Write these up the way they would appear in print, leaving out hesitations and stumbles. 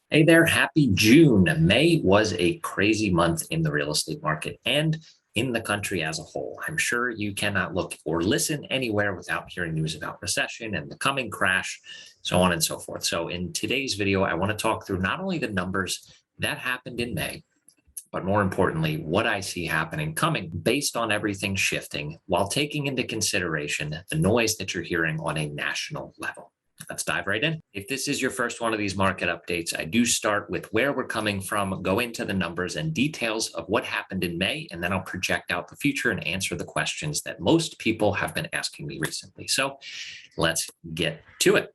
Hey there, happy June. May was a crazy month in the real estate market and in the country as a whole. I'm sure you cannot look or listen anywhere without hearing news about recession and the coming crash, so on and so forth. So, in today's video, I want to talk through not only the numbers that happened in May, but more importantly, what I see happening coming based on everything shifting while taking into consideration the noise that you're hearing on a national level. Let's dive right in. If this is your first one of these market updates, I do start with where we're coming from, go into the numbers and details of what happened in May, and then I'll project out the future and answer the questions that most people have been asking me recently. So let's get to it.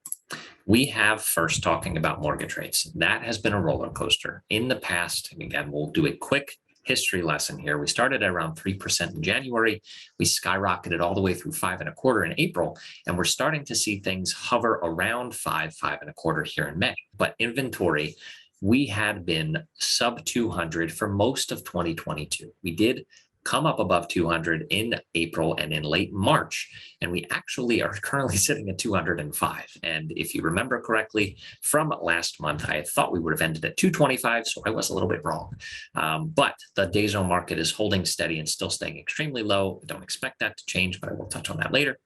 We have first talking about mortgage rates. That has been a roller coaster in the past. Again, we'll do a quick history lesson here. We started at around 3% in January. We skyrocketed all the way through 5.25% in April, and we're starting to see things hover around 5.25% here in May. But inventory, we had been sub 200 for most of 2022. We did come up above 200 in April and in late March, and we actually are currently sitting at 205. And if you remember correctly from last month, I thought we would have ended at 225, so I was a little bit wrong. But the days on market is holding steady and still staying extremely low. I don't expect that to change, but I will touch on that later.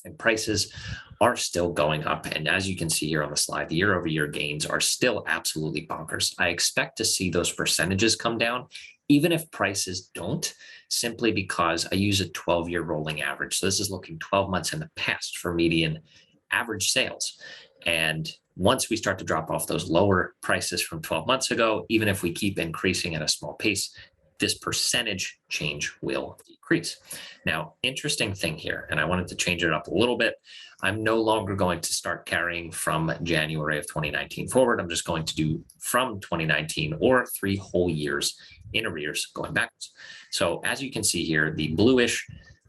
And prices are still going up. And as you can see here on the slide, the year-over-year gains are still absolutely bonkers. I expect to see those percentages come down, even if prices don't, simply because I use a 12-year rolling average. So this is looking 12 months in the past for median average sales. And once we start to drop off those lower prices from 12 months ago, even if we keep increasing at a small pace, this percentage change will decrease. Now, interesting thing here, and I wanted to change it up a little bit. I'm no longer going to start carrying from January of 2019 forward. I'm just going to do from 2019 or 3 whole years in arrears going backwards. So as you can see here, the bluish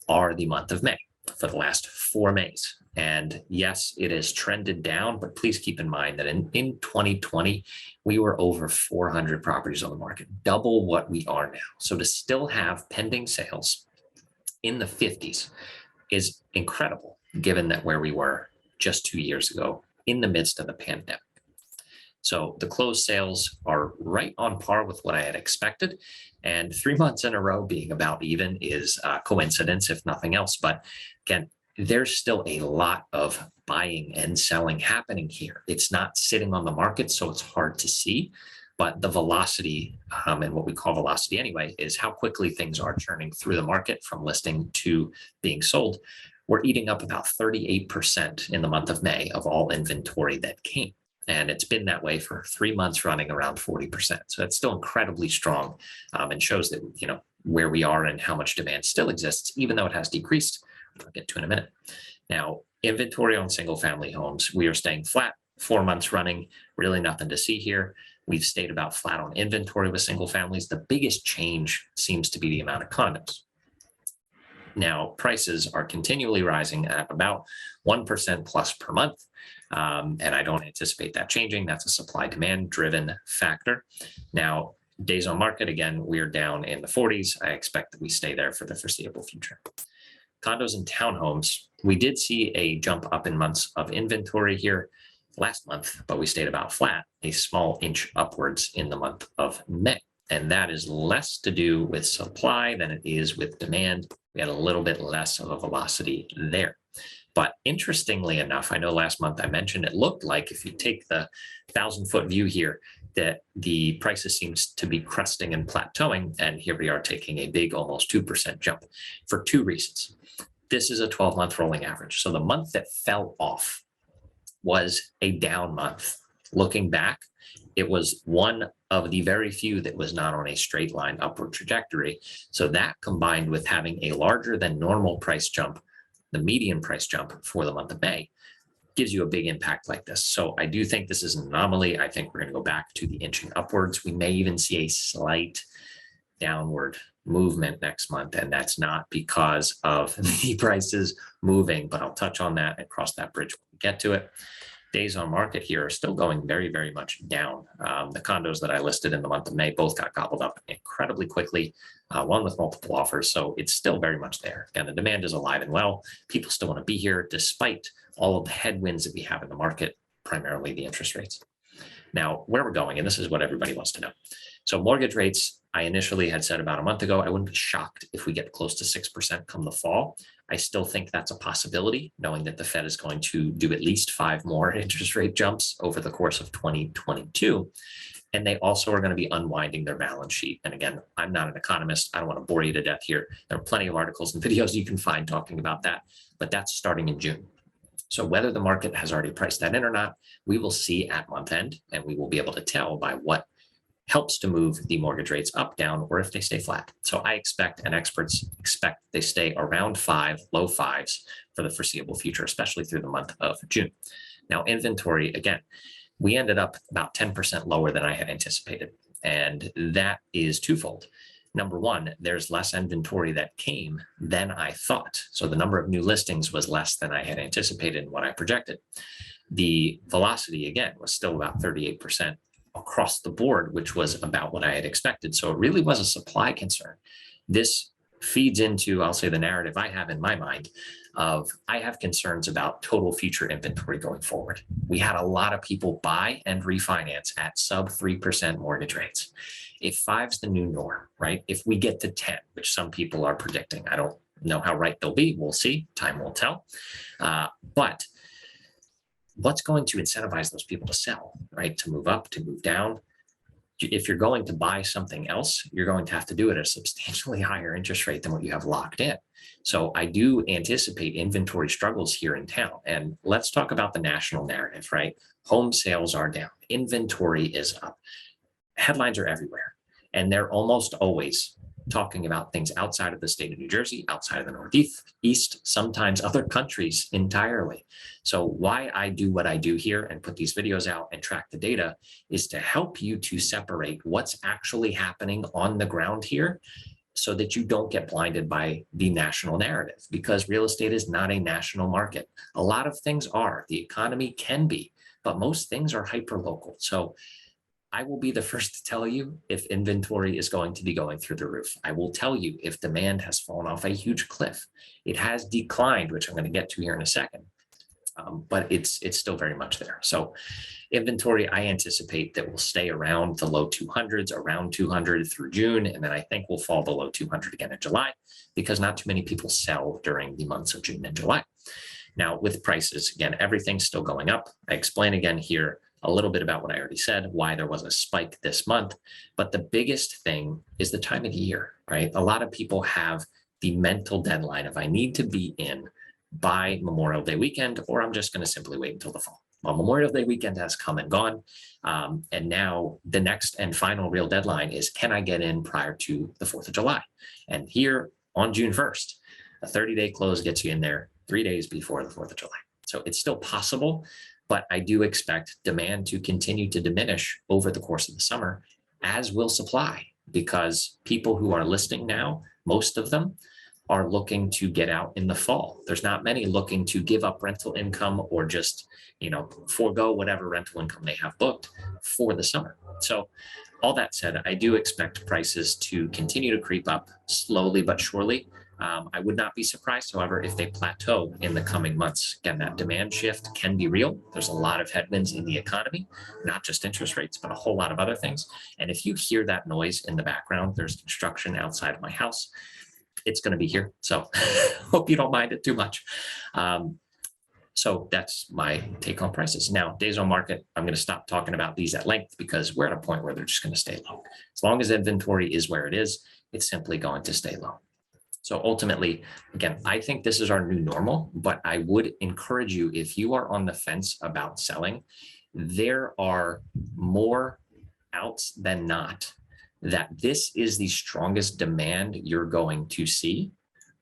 are the month of May for the last 4 Mays. And yes, it has trended down, but please keep in mind that in 2020, we were over 400 properties on the market, double what we are now. So to still have pending sales in the 50s is incredible, given that where we were just 2 years ago in the midst of the pandemic. So the closed sales are right on par with what I had expected. And 3 months in a row being about even is a coincidence, if nothing else. But again, there's still a lot of buying and selling happening here. It's not sitting on the market, so it's hard to see. But the velocity, and what we call velocity anyway, is how quickly things are churning through the market from listing to being sold. We're eating up about 38% in the month of May of all inventory that came. And it's been that way for 3 months running around 40%. So it's still incredibly strong, and shows that, where we are and how much demand still exists, even though it has decreased. I'll get to in a minute. Now, inventory on single family homes, we are staying flat 4 months running, really nothing to see here. We've stayed about flat on inventory with single families. The biggest change seems to be the amount of condos. Now, prices are continually rising at about 1% plus per month. And I don't anticipate that changing. That's a supply-demand driven factor. Now, days on market, again, we're down in the 40s. I expect that we stay there for the foreseeable future. Condos and townhomes, we did see a jump up in months of inventory here last month, but we stayed about flat, a small inch upwards in the month of May. And that is less to do with supply than it is with demand. We had a little bit less of a velocity there. But interestingly enough, I know last month I mentioned it looked like if you take the 1,000-foot view here, that the prices seems to be cresting and plateauing. And here we are taking a big, almost 2% jump for 2 reasons. This is a 12-month rolling average. So the month that fell off was a down month. Looking back, it was one of the very few that was not on a straight line upward trajectory. So that combined with having a larger than normal price jump, the median price jump for the month of May, gives you a big impact like this. So I do think this is an anomaly. I think we're going to go back to the inching upwards. We may even see a slight downward movement next month, and that's not because of the prices moving, but I'll touch on that and cross that bridge when we get to it. Days on market here are still going very, very much down. The condos that I listed in the month of May both got gobbled up incredibly quickly, one with multiple offers. So it's still very much there. Again, the demand is alive and well. People still want to be here despite all of the headwinds that we have in the market, primarily the interest rates. Now, where we're going, and this is what everybody wants to know. So mortgage rates, I initially had said about a month ago, I wouldn't be shocked if we get close to 6% come the fall. I still think that's a possibility, knowing that the Fed is going to do at least 5 more interest rate jumps over the course of 2022. And they also are going to be unwinding their balance sheet. And again, I'm not an economist. I don't want to bore you to death here. There are plenty of articles and videos you can find talking about that, but that's starting in June. So whether the market has already priced that in or not, we will see at month end, and we will be able to tell by what helps to move the mortgage rates up, down, or if they stay flat. So I expect, and experts expect, they stay around 5, low 5s for the foreseeable future, especially through the month of June. Now, inventory, again, we ended up about 10% lower than I had anticipated. And that is twofold. Number one, there's less inventory that came than I thought. So the number of new listings was less than I had anticipated and what I projected. The velocity, again, was still about 38% across the board, which was about what I had expected. So it really was a supply concern. This feeds into, I'll say, the narrative I have in my mind of I have concerns about total future inventory going forward. We had a lot of people buy and refinance at sub 3% mortgage rates. If 5's the new norm, right? If we get to 10, which some people are predicting, I don't know how right they'll be. We'll see. Time will tell. But what's going to incentivize those people to sell, right? To move up, to move down. If you're going to buy something else, you're going to have to do it at a substantially higher interest rate than what you have locked in. So I do anticipate inventory struggles here in town. And let's talk about the national narrative, right? Home sales are down. Inventory is up. Headlines are everywhere. And they're almost always talking about things outside of the state of New Jersey, outside of the Northeast, sometimes other countries entirely. So why I do what I do here and put these videos out and track the data is to help you to separate what's actually happening on the ground here so that you don't get blinded by the national narrative, because real estate is not a national market. A lot of things are. The economy can be, but most things are hyper-local. So I will be the first to tell you if inventory is going to be going through the roof. I will tell you if demand has fallen off a huge cliff. It has declined, which I'm going to get to here in a second, but it's still very much there. So inventory, I anticipate that will stay around the low 200s, around 200 through June, and then I think we'll fall below 200 again in July because not too many people sell during the months of June and July. Now, with prices, again, everything's still going up. I explain again here a little bit about what I already said, why there was a spike this month. But the biggest thing is the time of the year, right? A lot of people have the mental deadline of I need to be in by Memorial Day weekend, or I'm just going to simply wait until the fall. Well, Memorial Day weekend has come and gone. And now the next and final real deadline is, can I get in prior to the 4th of July? And here on June 1st, a 30-day close gets you in there 3 days before the 4th of July. So it's still possible, but I do expect demand to continue to diminish over the course of the summer, as will supply, because people who are listing now, most of them are looking to get out in the fall. There's not many looking to give up rental income or just, forego whatever rental income they have booked for the summer. So all that said, I do expect prices to continue to creep up slowly but surely. I would not be surprised, however, if they plateau in the coming months. Again, that demand shift can be real. There's a lot of headwinds in the economy, not just interest rates, but a whole lot of other things. And if you hear that noise in the background, there's construction outside of my house. It's going to be here. So hope you don't mind it too much. So that's my take on prices. Now, days on market, I'm going to stop talking about these at length because we're at a point where they're just going to stay low. As long as inventory is where it is, it's simply going to stay low. So ultimately, again, I think this is our new normal, but I would encourage you, if you are on the fence about selling, there are more outs than not that this is the strongest demand you're going to see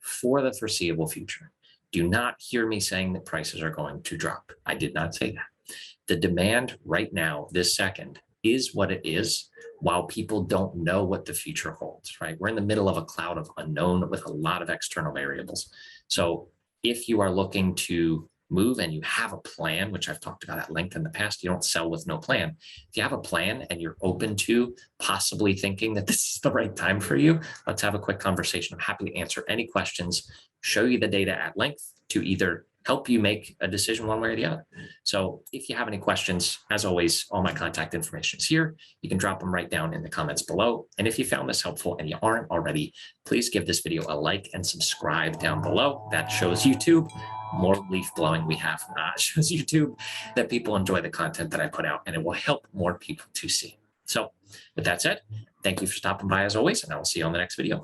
for the foreseeable future. Do not hear me saying that prices are going to drop. I did not say that. The demand right now, this second, is what it is, while people don't know what the future holds, right? We're in the middle of a cloud of unknown with a lot of external variables. So if you are looking to move and you have a plan, which I've talked about at length in the past, you don't sell with no plan. If you have a plan and you're open to possibly thinking that this is the right time for you, let's have a quick conversation. I'm happy to answer any questions, show you the data at length to either help you make a decision one way or the other. So if you have any questions, as always, all my contact information is here. You can drop them right down in the comments below. And if you found this helpful and you aren't already, please give this video a like and subscribe down below. That shows YouTube more leaf blowing we have. Shows YouTube that people enjoy the content that I put out, and it will help more people to see. So with that said, thank you for stopping by as always, and I will see you on the next video.